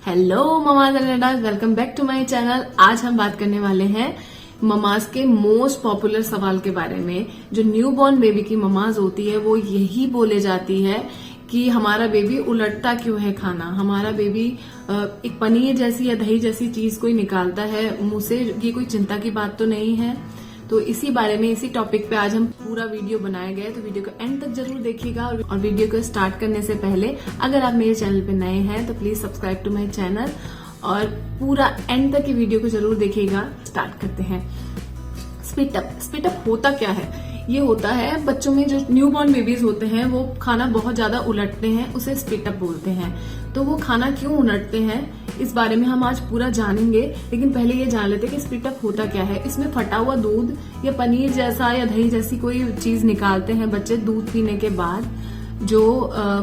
Hello mamas and dadas, welcome back to my channel. आज हम बात करने वाले हैं ममाज के मोस्ट पॉपुलर सवाल के बारे में। जो न्यू बॉर्न बेबी की ममाज होती है वो यही बोले जाती है कि हमारा बेबी उलटता क्यों है खाना, हमारा बेबी एक पनीर जैसी या दही जैसी चीज कोई निकालता है मुंह से, ये कोई चिंता की बात तो नहीं है। तो इसी बारे में, इसी टॉपिक पे आज हम पूरा वीडियो बनाया गया है, तो वीडियो को एंड तक जरूर देखिएगा। और वीडियो को स्टार्ट करने से पहले अगर आप मेरे चैनल पे नए हैं तो please subscribe to my channel और पूरा एंड तक की वीडियो को जरूर देखिएगा। स्टार्ट करते हैं। Split up. स्प्लिट अप होता क्या है? ये होता है बच्चों में, जो न्यू बॉर्न बेबीज होते हैं वो खाना बहुत ज्यादा उलटते हैं, उसे स्प्लिट अप बोलते हैं। तो वो खाना क्यों उलटते हैं इस बारे में हम आज पूरा जानेंगे, लेकिन पहले ये जान लेते हैं कि स्प्लिट अप होता क्या है। इसमें फटा हुआ दूध या पनीर जैसा या दही जैसी कोई चीज निकालते हैं बच्चे दूध पीने के बाद, जो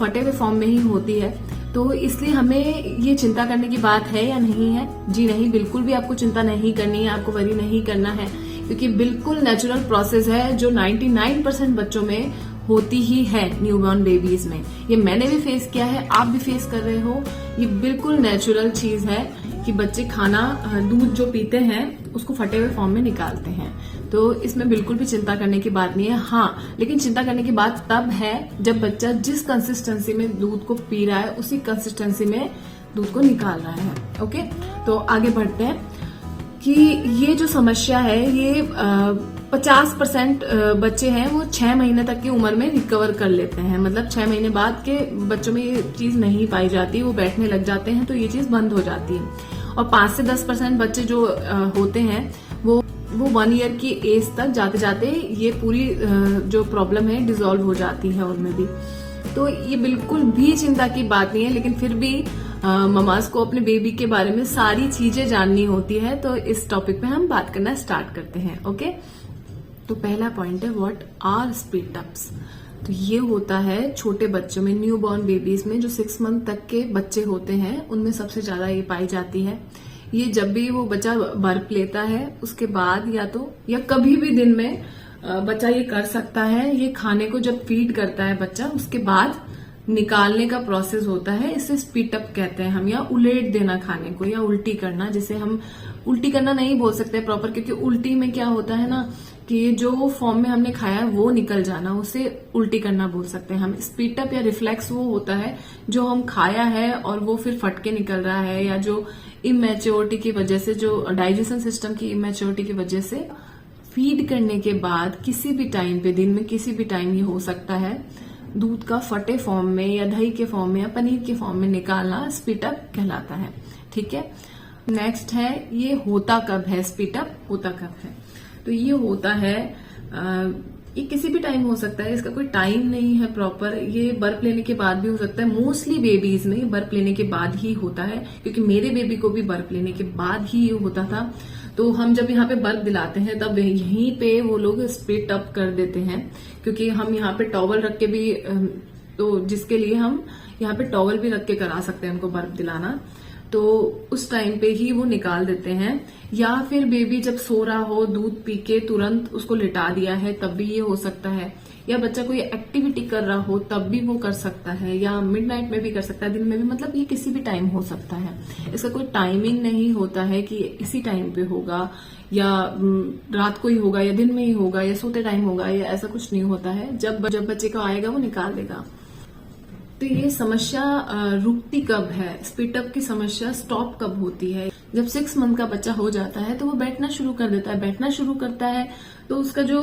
फटे हुए फॉर्म में ही होती है। तो इसलिए हमें ये चिंता करने की बात है या नहीं है? जी नहीं, बिल्कुल भी आपको चिंता नहीं करनी है, आपको वरी नहीं करना है, क्योंकि बिल्कुल नेचुरल प्रोसेस है जो 99% बच्चों में होती ही है न्यूबॉर्न बेबीज में। ये मैंने भी फेस किया है, आप भी फेस कर रहे हो। ये बिल्कुल नेचुरल चीज है कि बच्चे खाना, दूध जो पीते हैं उसको फटे हुए फॉर्म में निकालते हैं। तो इसमें बिल्कुल भी चिंता करने की बात नहीं है। हाँ, लेकिन चिंता करने की बात तब है जब बच्चा जिस कंसिस्टेंसी में दूध को पी रहा है उसी कंसिस्टेंसी में दूध को निकाल रहा है। ओके, तो आगे बढ़ते हैं कि ये जो समस्या है ये 50% बच्चे हैं वो 6 महीने तक की उम्र में रिकवर कर लेते हैं। मतलब 6 महीने बाद के बच्चों में ये चीज नहीं पाई जाती, वो बैठने लग जाते हैं तो ये चीज बंद हो जाती है। और 5 से 10% बच्चे जो होते हैं वो 1 ईयर की एज तक जाते जाते ये पूरी जो प्रॉब्लम है डिसॉल्व हो जाती है उनमें भी। तो ये बिल्कुल भी चिंता की बात नहीं है, लेकिन फिर भी ममाज को अपने बेबी के बारे में सारी चीजें जाननी होती है। तो इस टॉपिक पे हम बात करना स्टार्ट करते हैं। ओके, तो पहला पॉइंट है व्हाट आर स्प्लिट अप्स। तो ये होता है छोटे बच्चों में, न्यू बॉर्न बेबीज में, जो 6 मंथ तक के बच्चे होते हैं उनमें सबसे ज्यादा ये पाई जाती है। ये जब भी वो बच्चा बर्फ लेता है उसके बाद या कभी भी दिन में बच्चा ये कर सकता है। ये खाने को जब फीड करता है बच्चा उसके बाद निकालने का प्रोसेस होता है, इसे स्प्लिट अप कहते हैं हम, या उलेट देना खाने को, या उल्टी करना। जिसे हम उल्टी करना नहीं बोल सकते प्रॉपर, क्योंकि उल्टी में क्या होता है ना कि जो फॉर्म में हमने खाया है वो निकल जाना, उसे उल्टी करना बोल सकते हैं हम। स्प्लिट अप या रिफ्लेक्स वो होता है जो हम खाया है और वो फिर फट के निकल रहा है, या जो इमेच्योरिटी की वजह से, जो डाइजेशन सिस्टम की इमेच्योरिटी की वजह से फीड करने के बाद किसी भी टाइम पे, दिन में किसी भी टाइम ये हो सकता है, दूध का फटे फॉर्म में या दही के फॉर्म में या पनीर के फॉर्म में निकालना स्प्लिट अप कहलाता है। ठीक है, नेक्स्ट है ये होता कब है? स्प्लिट अप होता कब है? तो ये होता है, ये किसी भी टाइम हो सकता है, इसका कोई टाइम नहीं है प्रॉपर। ये बर्फ लेने के बाद भी हो सकता है। मोस्टली बेबीज में बर्फ लेने के बाद ही होता है, क्योंकि मेरे बेबी को भी बर्फ लेने के बाद ही ये होता था। तो हम जब यहाँ पे बर्फ दिलाते हैं तब यहीं पे वो लोग स्प्लिट अप कर देते हैं, क्योंकि हम यहाँ पे टॉवल रख के भी, तो जिसके लिए हम यहाँ पे टॉवल भी रख के करा सकते हैं उनको बर्फ दिलाना, तो उस टाइम पे ही वो निकाल देते हैं। या फिर बेबी जब सो रहा हो, दूध पी के तुरंत उसको लिटा दिया है, तब भी ये हो सकता है। या बच्चा कोई एक्टिविटी कर रहा हो तब भी वो कर सकता है, या मिडनाइट में भी कर सकता है, दिन में भी। मतलब ये किसी भी टाइम हो सकता है, इसका कोई टाइमिंग नहीं होता है कि इसी टाइम पे होगा, या रात को ही होगा, या दिन में ही होगा, या सोते टाइम होगा, या ऐसा कुछ नहीं होता है। जब बच्चे को आएगा वो निकाल देगा। तो ये समस्या रुकती कब है? स्प्लिट अप की समस्या स्टॉप कब होती है? जब 6 मंथ का बच्चा हो जाता है तो वो बैठना शुरू कर देता है। बैठना शुरू करता है तो उसका जो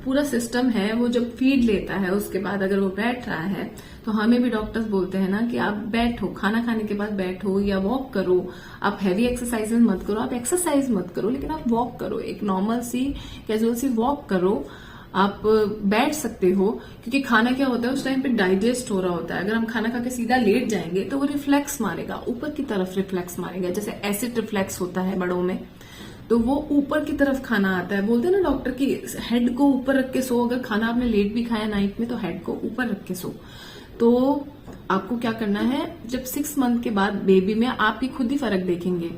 पूरा सिस्टम है वो जब फीड लेता है उसके बाद अगर वो बैठ रहा है, तो हमें भी डॉक्टर्स बोलते हैं ना कि आप बैठो, खाना खाने के बाद बैठो या वॉक करो। आप हैवी एक्सरसाइजेस मत करो, आप एक्सरसाइज मत करो, लेकिन आप वॉक करो, एक नॉर्मल सी कैजुअल सी वॉक करो। आप बैठ सकते हो, क्योंकि खाना क्या होता है उस टाइम पे डाइजेस्ट हो रहा होता है। अगर हम खाना खा के सीधा लेट जाएंगे तो वो रिफ्लेक्स मारेगा, ऊपर की तरफ रिफ्लेक्स मारेगा, जैसे एसिड रिफ्लेक्स होता है बड़ों में, तो वो ऊपर की तरफ खाना आता है। बोलते हैं ना डॉक्टर की हेड को ऊपर रख के सो। अगर खाना आपने लेट भी खाया नाइट में तो हेड को ऊपर रख के सो। तो आपको क्या करना है, जब 6 मंथ के बाद बेबी में आप ही खुद ही फर्क देखेंगे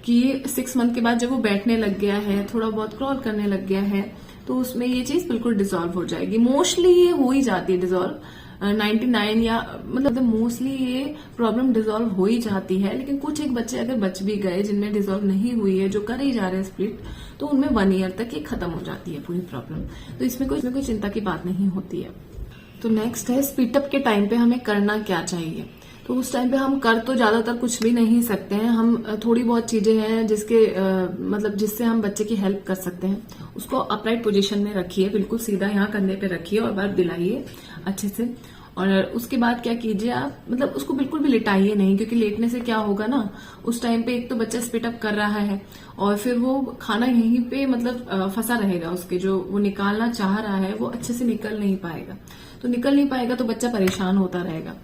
कि 6 मंथ के बाद जब वो बैठने लग गया है, थोड़ा बहुत क्रॉल करने लग गया है, तो उसमें ये चीज बिल्कुल डिसॉल्व हो जाएगी। मोस्टली ये हो ही जाती है डिसॉल्व, 99 या मतलब मोस्टली ये प्रॉब्लम डिसॉल्व हो ही जाती है। लेकिन कुछ एक बच्चे अगर बच भी गए जिनमें डिसॉल्व नहीं हुई है, जो कर ही जा रहे हैं स्प्लिट, तो उनमें 1 ईयर तक ये खत्म हो जाती है पूरी प्रॉब्लम। तो इसमें कोई चिंता की बात नहीं होती है। तो नेक्स्ट है स्प्लिटअप के टाइम पे हमें करना क्या चाहिए। तो उस टाइम पे हम कर तो ज्यादातर कुछ भी नहीं सकते हैं। हम थोड़ी बहुत चीजें हैं जिसके मतलब जिससे हम बच्चे की हेल्प कर सकते हैं। उसको अपराइट पोजीशन में रखिए, बिल्कुल सीधा यहाँ कंधे पे रखिए और बार दिलाइए अच्छे से। और उसके बाद क्या कीजिए आप, मतलब उसको बिल्कुल भी लिटाइए नहीं, क्योंकि लेटने से क्या होगा ना, उस टाइम पे एक तो बच्चा स्पिटअप कर रहा है और फिर वो खाना यहीं पे मतलब फंसा रहेगा, उसके जो वो निकालना चाह रहा है वो अच्छे से निकल नहीं पाएगा। तो निकल नहीं पाएगा तो बच्चा परेशान होता रहेगा।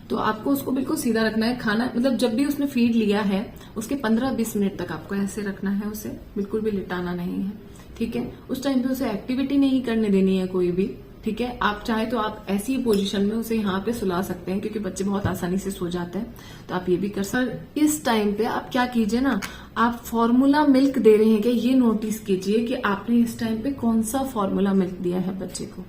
तो आपको उसको बिल्कुल सीधा रखना है। खाना मतलब जब भी उसने फीड लिया है उसके 15-20 मिनट तक आपको ऐसे रखना है, उसे बिल्कुल भी लिटाना नहीं है, ठीक है। उस टाइम पे उसे एक्टिविटी नहीं करने देनी है कोई भी, ठीक है। आप चाहे तो आप ऐसी पोजीशन में उसे यहाँ पे सुला सकते हैं, क्योंकि बच्चे बहुत आसानी से सो जाते हैं, तो आप ये भी कर सकते। इस टाइम पे आप क्या कीजिए ना, आप फॉर्मूला मिल्क दे रहे हैं क्या, ये नोटिस कीजिए कि आपने इस टाइम पे कौन सा फॉर्मूला मिल्क दिया है बच्चे को,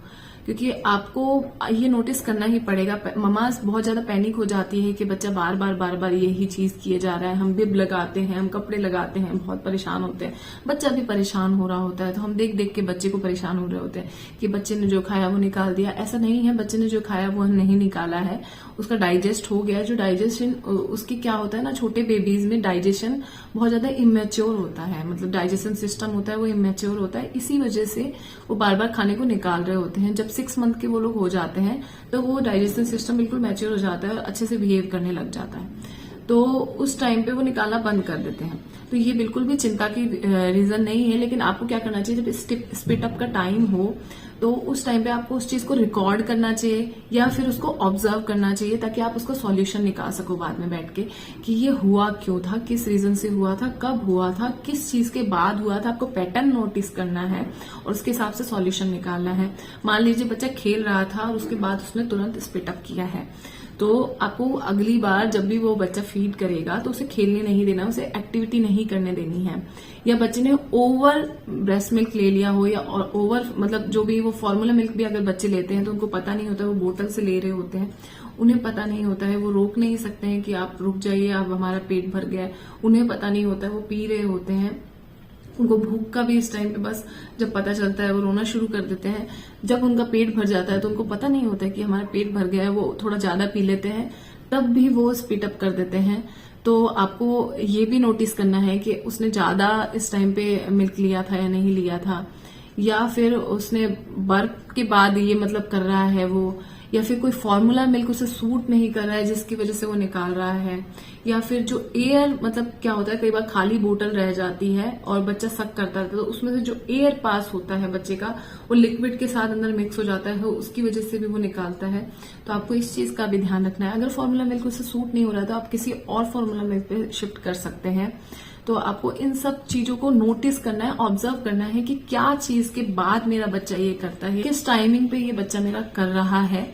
क्योंकि आपको ये नोटिस करना ही पड़ेगा। ममास बहुत ज्यादा पैनिक हो जाती है कि बच्चा बार बार यही चीज किए जा रहा है। हम बिब लगाते हैं, हम कपड़े लगाते हैं, बहुत परेशान होते हैं, बच्चा भी परेशान हो रहा होता है। तो हम देख देख के बच्चे को परेशान हो रहे होते हैं कि बच्चे ने जो खाया वो निकाल दिया। ऐसा नहीं है, बच्चे ने जो खाया वो नहीं निकाला है, उसका डाइजेस्ट हो गया। जो डाइजेशन उसकी क्या होता है ना, छोटे बेबीज में डाइजेशन बहुत ज्यादा इमेच्योर होता है, मतलब डाइजेशन सिस्टम होता है वो इमेच्योर होता है। इसी वजह से वो बार बार खाने को निकाल रहे होते हैं। जब 6 मंथ के वो लोग हो जाते हैं तो वो डाइजेशन सिस्टम बिल्कुल मैच्योर हो जाता है और अच्छे से बिहेव करने लग जाता है। तो उस टाइम पे वो निकालना बंद कर देते हैं। तो ये बिल्कुल भी चिंता की रीजन नहीं है। लेकिन आपको क्या करना चाहिए, जब स्पिट अप का टाइम हो तो उस टाइम पे आपको उस चीज को रिकॉर्ड करना चाहिए या फिर उसको ऑब्जर्व करना चाहिए, ताकि आप उसका सॉल्यूशन निकाल सको बाद में बैठ के कि ये हुआ क्यों था, किस रीजन से हुआ था, कब हुआ था, किस चीज के बाद हुआ था। आपको पैटर्न नोटिस करना है और उसके हिसाब से सॉल्यूशन निकालना है। मान लीजिए बच्चा खेल रहा था और उसके बाद उसने तुरंत स्पिट अप किया है, तो आपको अगली बार जब भी वो बच्चा फीड करेगा तो उसे खेलने नहीं देना, उसे एक्टिविटी नहीं करने देनी है। या बच्चे ने ओवर ब्रेस्ट मिल्क ले लिया हो या ओवर मतलब जो भी वो फॉर्मूला मिल्क भी अगर बच्चे लेते हैं तो उनको पता नहीं होता, वो बोतल से ले रहे होते हैं, उन्हें पता नहीं होता है, वो रोक नहीं सकते हैं कि आप रुक जाइए, आप हमारा पेट भर गया है। उन्हें पता नहीं होता है, वो पी रहे होते हैं। उनको भूख का भी इस टाइम पे बस जब पता चलता है वो रोना शुरू कर देते हैं। जब उनका पेट भर जाता है तो उनको पता नहीं होता है कि हमारा पेट भर गया है, वो थोड़ा ज्यादा पी लेते हैं, तब भी वो स्पीड अप कर देते हैं। तो आपको ये भी नोटिस करना है कि उसने ज्यादा इस टाइम पे मिल्क लिया था या नहीं लिया था, या फिर उसने बर्फ के बाद ये मतलब कर रहा है वो, या फिर कोई फॉर्मूला मिल्क उसे सूट नहीं कर रहा है जिसकी वजह से वो निकाल रहा है, या फिर जो एयर मतलब क्या होता है, कई बार खाली बोतल रह जाती है और बच्चा सक करता है तो उसमें से जो एयर पास होता है बच्चे का वो लिक्विड के साथ अंदर मिक्स हो जाता है, उसकी वजह से भी वो निकालता है। तो आपको इस चीज का भी ध्यान रखना है। अगर फॉर्मूला मिल्क उसे सूट नहीं हो रहा तो आप किसी और फॉर्मूला मिल्क पे शिफ्ट कर सकते हैं। तो आपको इन सब चीजों को नोटिस करना है, ऑब्जर्व करना है कि क्या चीज के बाद मेरा बच्चा ये करता है, किस टाइमिंग पे ये बच्चा मेरा कर रहा है।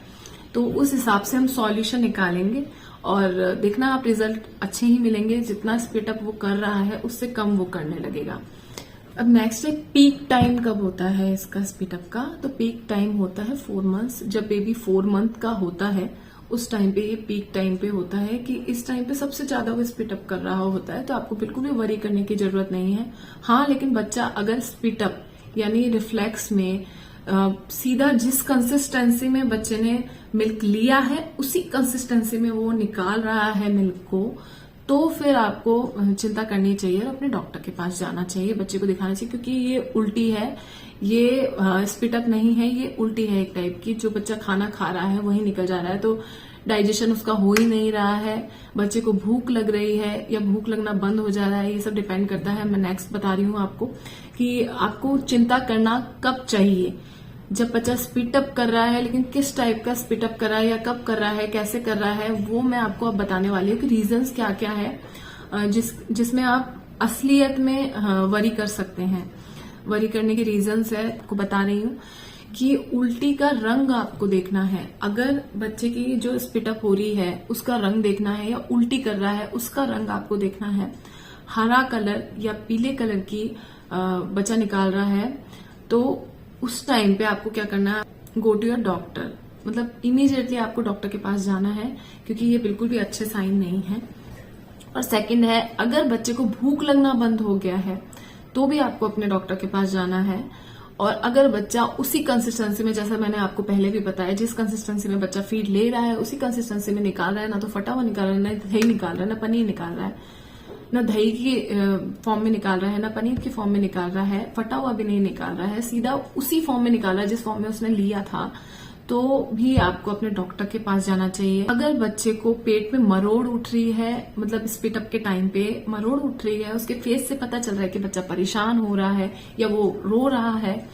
तो उस हिसाब से हम सॉल्यूशन निकालेंगे और देखना आप रिजल्ट अच्छे ही मिलेंगे। जितना स्पीड अप वो कर रहा है उससे कम वो करने लगेगा। अब नेक्स्ट है पीक टाइम कब होता है इसका स्पीड अप का। तो पीक टाइम होता है 4 मंथ्स। जब बेबी 4 मंथ का होता है उस टाइम पे ये पीक टाइम पे होता है कि इस टाइम पे सबसे ज्यादा वो स्पीड अप कर रहा होता है। तो आपको बिल्कुल भी वरी करने की जरूरत नहीं है। हाँ, लेकिन बच्चा अगर स्पीड अप यानी रिफ्लेक्स में सीधा जिस कंसिस्टेंसी में बच्चे ने मिल्क लिया है उसी कंसिस्टेंसी में वो निकाल रहा है मिल्क को, तो फिर आपको चिंता करनी चाहिए और अपने डॉक्टर के पास जाना चाहिए, बच्चे को दिखाना चाहिए। क्योंकि ये उल्टी है, ये स्पीड अप नहीं है, ये उल्टी है एक टाइप की। जो बच्चा खाना खा रहा है वही निकल जा रहा है, तो डाइजेशन उसका हो ही नहीं रहा है, बच्चे को भूख लग रही है या भूख लगना बंद हो जा रहा है, ये सब डिपेंड करता है। मैं नेक्स्ट बता रही हूँ आपको कि आपको चिंता करना कब चाहिए। जब बच्चा स्पीड अप कर रहा है, लेकिन किस टाइप का स्पीड अप कर रहा है या कब कर रहा है, कैसे कर रहा है, वो मैं आपको अब बताने वाली हूँ कि रीजंस क्या क्या है जिसमें आप असलियत में वरी कर सकते हैं। वरी करने के रीजंस है आपको बता रही हूँ कि उल्टी का रंग आपको देखना है। अगर बच्चे की जो स्पीड अप हो रही है उसका रंग देखना है, या उल्टी कर रहा है उसका रंग आपको देखना है, हरा कलर या पीले कलर की बच्चा निकाल रहा है, तो उस टाइम पे आपको क्या करना है, गो टू योर डॉक्टर। मतलब इमीडिएटली आपको डॉक्टर के पास जाना है, क्योंकि ये बिल्कुल भी अच्छे साइन नहीं है। और सेकंड है, अगर बच्चे को भूख लगना बंद हो गया है तो भी आपको अपने डॉक्टर के पास जाना है। और अगर बच्चा उसी कंसिस्टेंसी में, जैसा मैंने आपको पहले भी बताया, जिस कंसिस्टेंसी में बच्चा फीड ले रहा है उसी कंसिस्टेंसी में निकाल रहा है, ना तो फटा हुआ निकाल रहा है, ना दही निकाल रहा है, ना पनीर निकाल रहा है, ना दही की फॉर्म में निकाल रहा है, ना पनीर की फॉर्म में निकाल रहा है, फटा हुआ भी नहीं निकाल रहा है, सीधा उसी फॉर्म में निकाल रहा है जिस फॉर्म में उसने लिया था, तो भी आपको अपने डॉक्टर के पास जाना चाहिए। अगर बच्चे को पेट में मरोड़ उठ रही है, मतलब स्पिट अप के टाइम पे मरोड़ उठ रही है, उसके फेस से पता चल रहा है कि बच्चा परेशान हो रहा है या वो रो रहा है,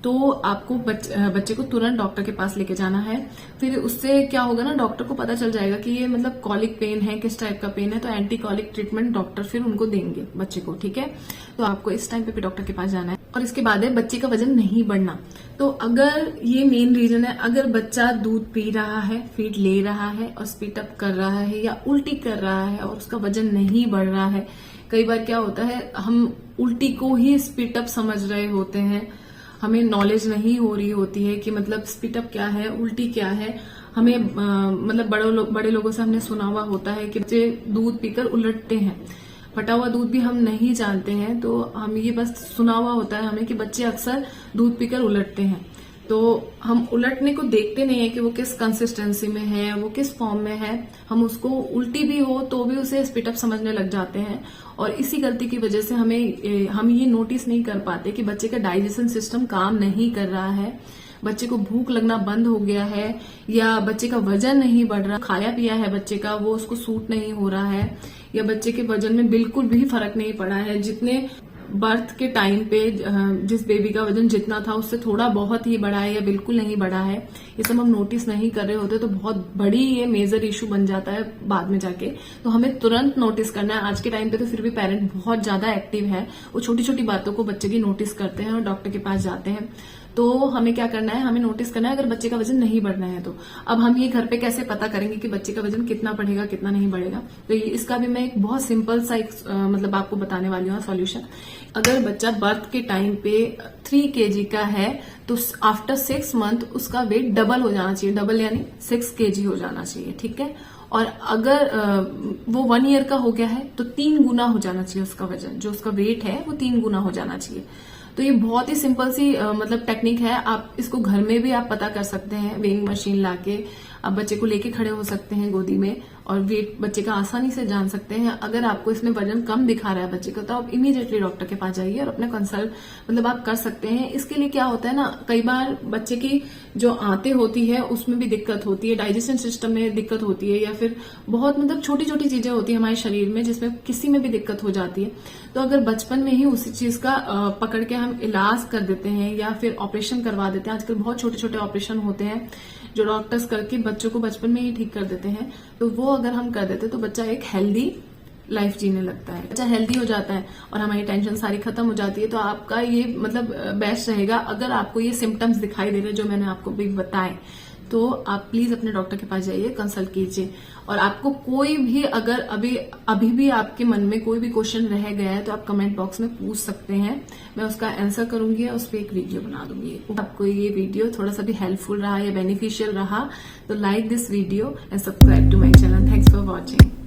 तो आपको बच्चे को तुरंत डॉक्टर के पास लेके जाना है। फिर उससे क्या होगा ना, डॉक्टर को पता चल जाएगा कि ये मतलब कॉलिक पेन है, किस टाइप का पेन है, तो एंटी कॉलिक ट्रीटमेंट डॉक्टर फिर उनको देंगे बच्चे को, ठीक है। तो आपको इस टाइम पे भी डॉक्टर के पास जाना है। और इसके बाद है बच्चे का वजन नहीं बढ़ना। तो अगर ये मेन रीजन है, अगर बच्चा दूध पी रहा है, फीड ले रहा है और स्पीट अप कर रहा है या उल्टी कर रहा है और उसका वजन नहीं बढ़ रहा है, कई बार क्या होता है, हम उल्टी को ही स्पीट अप समझ रहे होते हैं, हमें नॉलेज नहीं हो रही होती है कि मतलब स्पीट अप क्या है, उल्टी क्या है। हमें मतलब बड़े लोगों से हमने सुना हुआ होता है कि बच्चे दूध पीकर उलटते हैं, फटा हुआ दूध भी हम नहीं जानते हैं, तो हम ये बस सुना हुआ होता है हमें कि बच्चे अक्सर दूध पीकर उलटते हैं। तो हम उलटने को देखते नहीं है कि वो किस कंसिस्टेंसी में है, वो किस फॉर्म में है। हम उसको उल्टी भी हो तो भी उसे स्पीट अप समझने लग जाते हैं, और इसी गलती की वजह से हम ये नोटिस नहीं कर पाते कि बच्चे का डाइजेशन सिस्टम काम नहीं कर रहा है, बच्चे को भूख लगना बंद हो गया है, या बच्चे का वजन नहीं बढ़ रहा, खाया पिया है बच्चे का वो उसको सूट नहीं हो रहा है, या बच्चे के वजन में बिल्कुल भी फर्क नहीं पड़ा है। जितने बर्थ के टाइम पे जिस बेबी का वजन जितना था उससे थोड़ा बहुत ही बढ़ा है या बिल्कुल नहीं बढ़ा है, ये सब हम नोटिस नहीं कर रहे होते, तो बहुत बड़ी ये मेजर इशू बन जाता है बाद में जाके। तो हमें तुरंत नोटिस करना है। आज के टाइम पे तो फिर भी पेरेंट बहुत ज्यादा एक्टिव है, वो छोटी छोटी बातों को बच्चे की नोटिस करते हैं और डॉक्टर के पास जाते हैं। तो हमें क्या करना है, हमें नोटिस करना है अगर बच्चे का वजन नहीं बढ़ना है तो। अब हम ये घर पे कैसे पता करेंगे कि बच्चे का वजन कितना बढ़ेगा कितना नहीं बढ़ेगा, तो इसका भी मैं एक बहुत सिंपल सा मतलब आपको बताने वाली हूँ सॉल्यूशन। अगर बच्चा बर्थ के टाइम पे 3 kg का है तो आफ्टर 6 मंथ उसका वेट डबल हो जाना चाहिए, डबल यानी 6 kg हो जाना चाहिए, ठीक है। और अगर वो 1 ईयर का हो गया है तो 3 गुना हो जाना चाहिए उसका वजन, जो उसका वेट है वो 3 गुना हो जाना चाहिए। तो ये बहुत ही सिंपल सी मतलब टेक्निक है, आप इसको घर में भी आप पता कर सकते हैं। वेइंग मशीन लाके आप बच्चे को लेके खड़े हो सकते हैं गोदी में और वेट बच्चे का आसानी से जान सकते हैं। अगर आपको इसमें वजन कम दिखा रहा है बच्चे का तो आप इमीडिएटली डॉक्टर के पास जाइए और अपना कंसल्ट मतलब आप कर सकते हैं। इसके लिए क्या होता है ना, कई बार बच्चे की जो आंतें होती है उसमें भी दिक्कत होती है, डाइजेशन सिस्टम में दिक्कत होती है, या फिर बहुत मतलब छोटी छोटी चीजें होती है हमारे शरीर में जिसमें किसी में भी दिक्कत हो जाती है। तो अगर बचपन में ही उसी चीज का पकड़ के हम इलाज कर देते हैं या फिर ऑपरेशन करवा देते हैं, आजकल बहुत छोटे छोटे ऑपरेशन होते हैं जो डॉक्टर्स करके बच्चों को बचपन में ही ठीक कर देते हैं, तो वो अगर हम कर देते तो बच्चा एक हेल्दी लाइफ जीने लगता है, बच्चा हेल्दी हो जाता है और हमारी टेंशन सारी खत्म हो जाती है। तो आपका ये मतलब बेस्ट रहेगा, अगर आपको ये सिम्टम्स दिखाई दे रहे हैं जो मैंने आपको भी बताए, तो आप प्लीज अपने डॉक्टर के पास जाइए, कंसल्ट कीजिए। और आपको कोई भी अगर अभी भी आपके मन में कोई भी क्वेश्चन रह गया है तो आप कमेंट बॉक्स में पूछ सकते हैं, मैं उसका आंसर करूंगी और उस पर एक वीडियो बना दूंगी। आपको ये वीडियो थोड़ा सा भी हेल्पफुल रहा या बेनिफिशियल रहा तो like this video and subscribe to my channel. Thanks for watching.